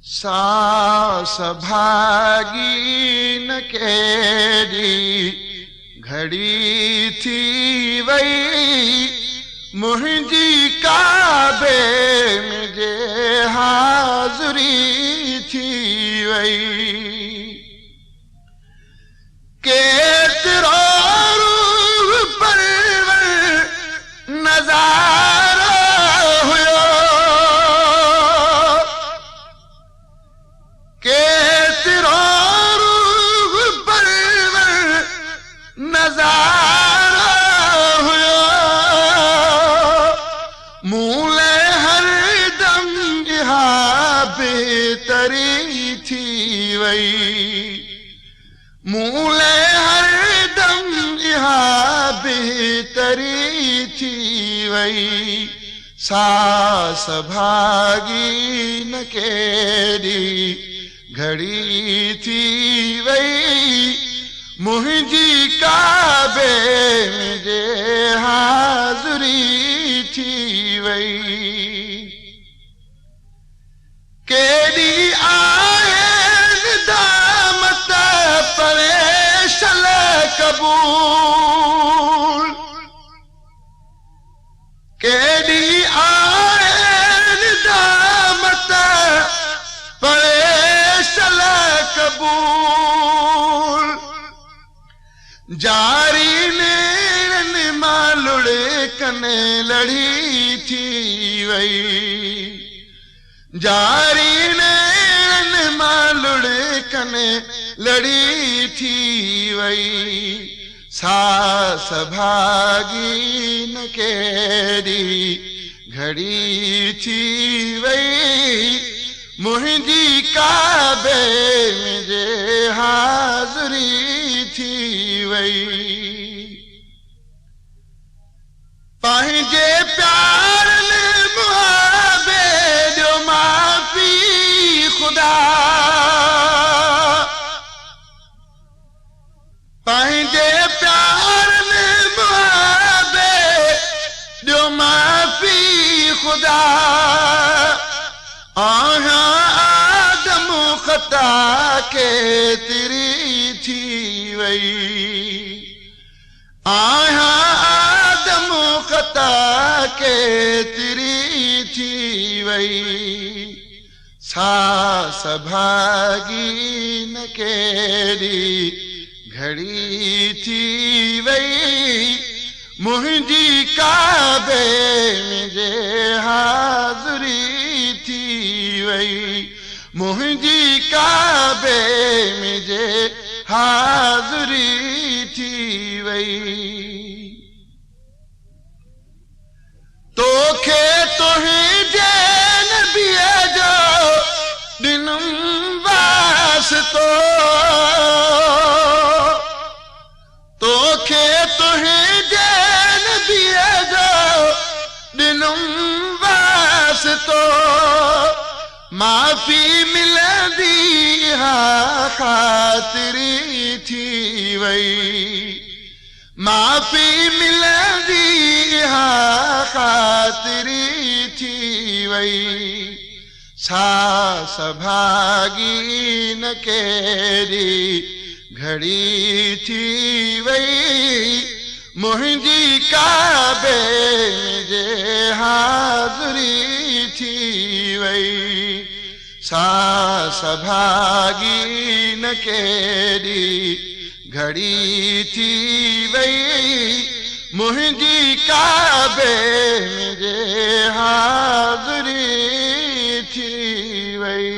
सास भागी न केरी घड़ी थी वई मुंहिंजी काबे में जे हाज़री थी वई। केतिरो रूह परवर नज़ारो हुयो, केतिरो रूह परवर नज़ारो हुयो। मूले हरदम इहा बेहतरी थी वई, मूले हरदम इहा बेहतरी थी वई। सास भागी न केरी घड़ी थी वई मुंहिंजी काबे में जे हाज़री थी वई। केॾी आहिन दामत परेशल क़बूल, केॾी आहिन दामत परेशल क़बूल। जारी नेरन मालुड़ कने लड़ी थी वई, जारी नेरन मालुड़ कने लड़ी थी वई। सास भागी न केरी घड़ी थी वई मुंहिंजी काबे में जे हाज़री थी वई। पंहिंजे प्यार मुहाबे ॾियो माफ़ी ख़ुदा, पंहिंजे प्यार मुहाबे ॾियो माफ़ी ख़ुदा। आदम ख़ता केतिरी थी वई, आदम ख़ता केतिरी थी वई। सास भागी न केरी घड़ी थी वई मुंहिंजी काबे में जे हाज़री थी वई, मुंहिंजी काबे में जे हाज़री थी वई। तोखे तुंहिंजे नबीअ जो ॾिनुमि वास्तो, तोखे तुंहिंजे नबीअ जो ॾिनुमि वास्तो। माफ़ी मिलंदी हा ख़ातिरी थी वई, माफ़ी मिलंदी हा ख़ातिरी थी वई। सास भागी न केरी घड़ी थी वई मुंहिंजी काबे में जे हाज़री थी वई। सास भागी न केरी घड़ी थी वई मुंहिंजी काबे में जे हाज़री थी वई।